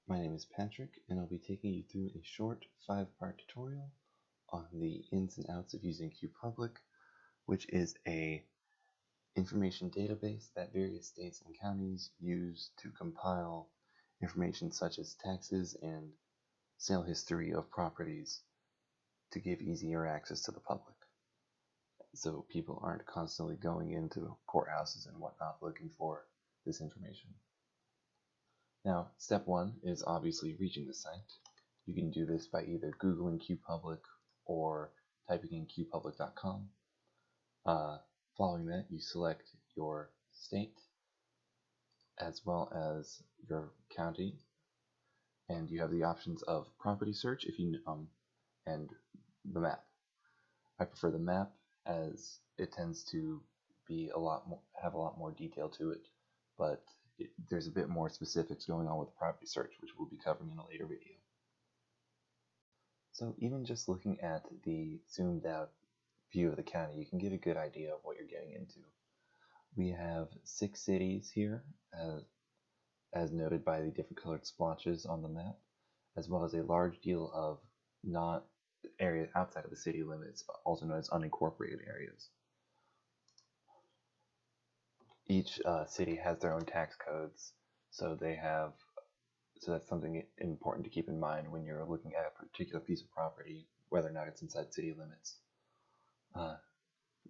My name is Patrick, and I'll be taking you through a short 5-part tutorial on the ins and outs of using qPublic, which is a information database that various states and counties use to compile information such as taxes and sale history of properties to give easier access to the public, so people aren't constantly going into courthouses and whatnot looking for this information. Now, step 1 is obviously reaching the site. You can do this by either Googling qPublic or typing in qpublic.com. Following that, you select your state as well as your county, and you have the options of property search and the map. I prefer the map as it tends to be have a lot more detail to it, but there's a bit more specifics going on with property search, which we'll be covering in a later video. So even just looking at the zoomed out view of the county, you can get a good idea of what you're getting into. We have 6 cities here, as noted by the different colored splotches on the map, as well as a large deal of not areas outside of the city limits, also known as unincorporated areas. Each city has their own tax codes, so that's something important to keep in mind when you're looking at a particular piece of property, whether or not it's inside city limits.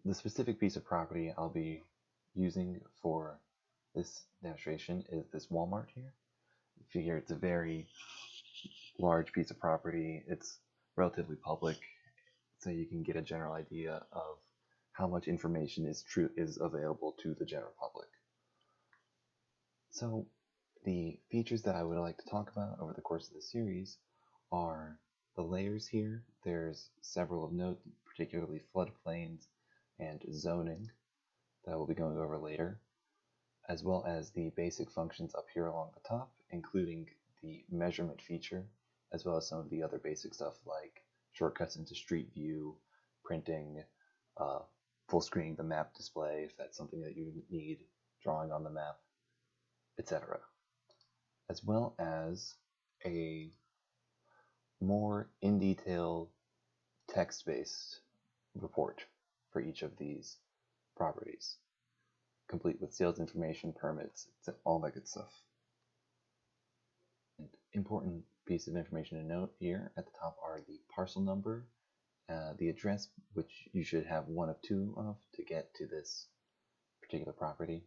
The specific piece of property I'll be using for this demonstration is this Walmart here. You figure it's a very large piece of property. It's relatively public, so you can get a general idea of how much information is available to the general public. So the features that I would like to talk about over the course of the series are the layers here. There's several of note, particularly floodplains and zoning, that we'll be going over later, as well as the basic functions up here along the top, including the measurement feature, as well as some of the other basic stuff like shortcuts into Street View, printing, full screening the map display if that's something that you need, drawing on the map, etc. As well as a more in detail text-based report for each of these properties, complete with sales information, permits, all that good stuff. An important piece of information to note here at the top are the parcel number, the address, which you should have one of 2 of to get to this particular property,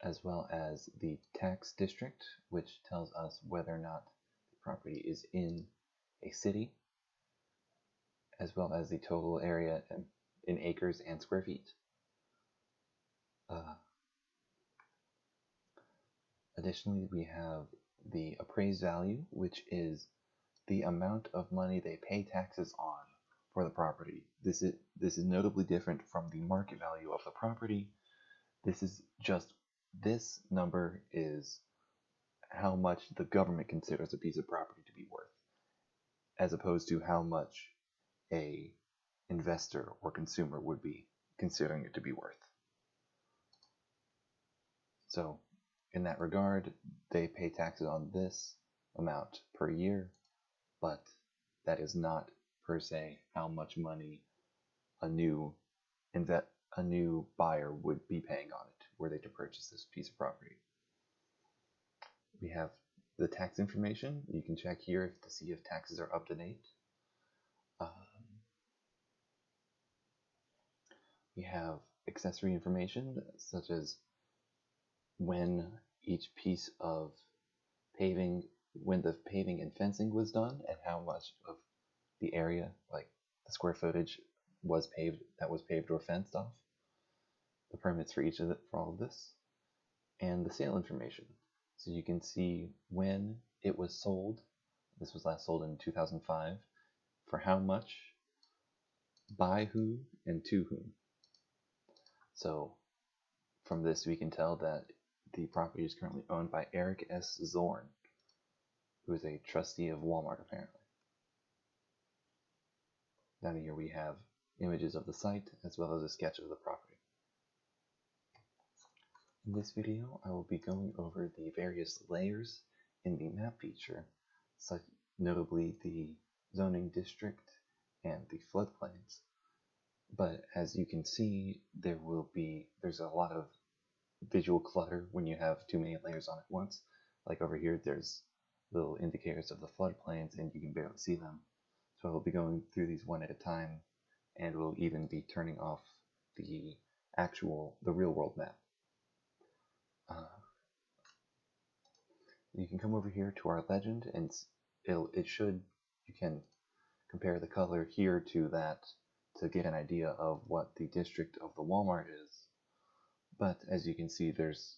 as well as the tax district, which tells us whether or not the property is in a city, as well as the total area in acres and square feet. Additionally, we have the appraised value, which is the amount of money they pay taxes on for the property. This is notably different from the market value of the property. This number is how much the government considers a piece of property to be worth, as opposed to how much a investor or consumer would be considering it to be worth. So in that regard, they pay taxes on this amount per year, but that is not per se how much money a new buyer would be paying on it were they to purchase this piece of property. We have the tax information. You can check here to see if taxes are up to date. We have accessory information such as when each piece of paving, when the paving and fencing was done, and how much of the area, like the square footage, was paved or fenced off. The permits for all of this, and the sale information. So you can see when it was sold. This was last sold in 2005. For how much, by who, and to whom. So from this we can tell that the property is currently owned by Eric S. Zorn, who is a trustee of Walmart apparently. Down here we have images of the site as well as a sketch of the property. In this video, I will be going over the various layers in the map feature, such notably the zoning district and the floodplains. But as you can see, there's a lot of visual clutter when you have too many layers on at once. Like over here, there's little indicators of the floodplains and you can barely see them. So I'll be going through these one at a time, and we'll even be turning off the real world map. You can come over here to our legend, and you can compare the color here to that to get an idea of what the district of the Walmart is. But as you can see, there's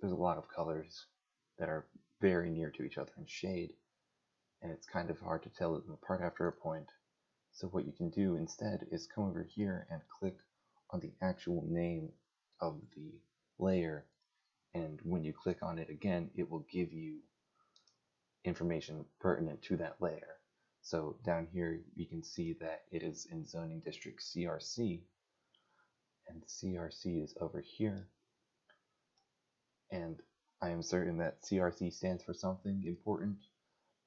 a lot of colors that are very near to each other in shade, and it's kind of hard to tell them apart after a point. So what you can do instead is come over here and click on the actual name of the layer, and when you click on it again, it will give you information pertinent to that layer. So down here you can see that it is in zoning district CRC, and CRC is over here, and I am certain that CRC stands for something important,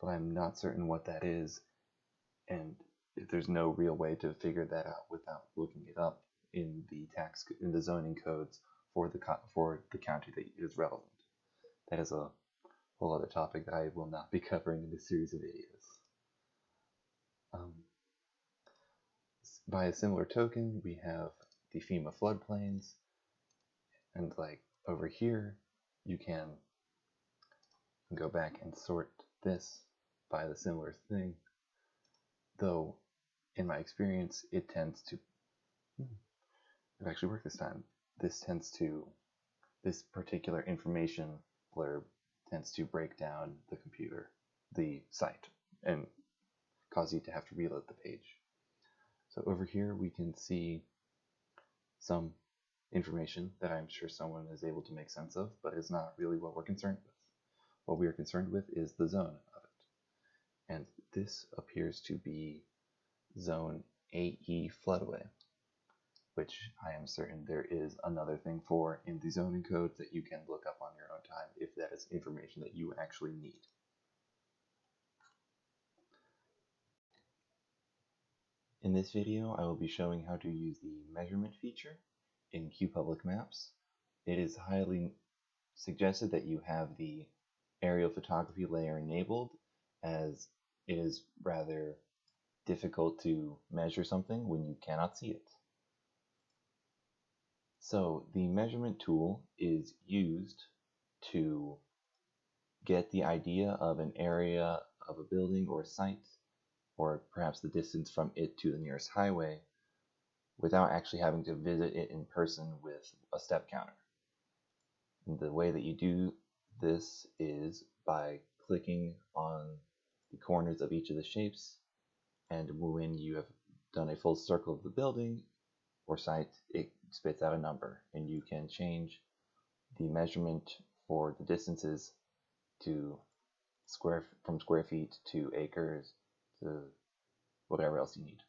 but I'm not certain what that is, and there's no real way to figure that out without looking it up in the zoning codes for the county that is relevant. That is a whole other topic that I will not be covering in this series of videos. By a similar token, we have the FEMA floodplains, and like over here, you can go back and sort this by the similar thing, though in my experience it tends to it actually worked this time. This particular information blurb tends to break down the site, and cause you to have to reload the page. So over here we can see some information that I'm sure someone is able to make sense of, but is not really what we're concerned with. What we are concerned with is the zone of it. And this appears to be zone AE floodway, which I am certain there is another thing for in the zoning codes that you can look up on your own time if that is information that you actually need. In this video, I will be showing how to use the measurement feature in qPublic Maps. It is highly suggested that you have the aerial photography layer enabled, as it is rather difficult to measure something when you cannot see it. So the measurement tool is used to get the idea of an area of a building or a site, or perhaps the distance from it to the nearest highway, without actually having to visit it in person with a step counter. And the way that you do this is by clicking on the corners of each of the shapes, and when you have done a full circle of the building or site, it spits out a number, and you can change the measurement for the distances to from square feet to acres to whatever else you need.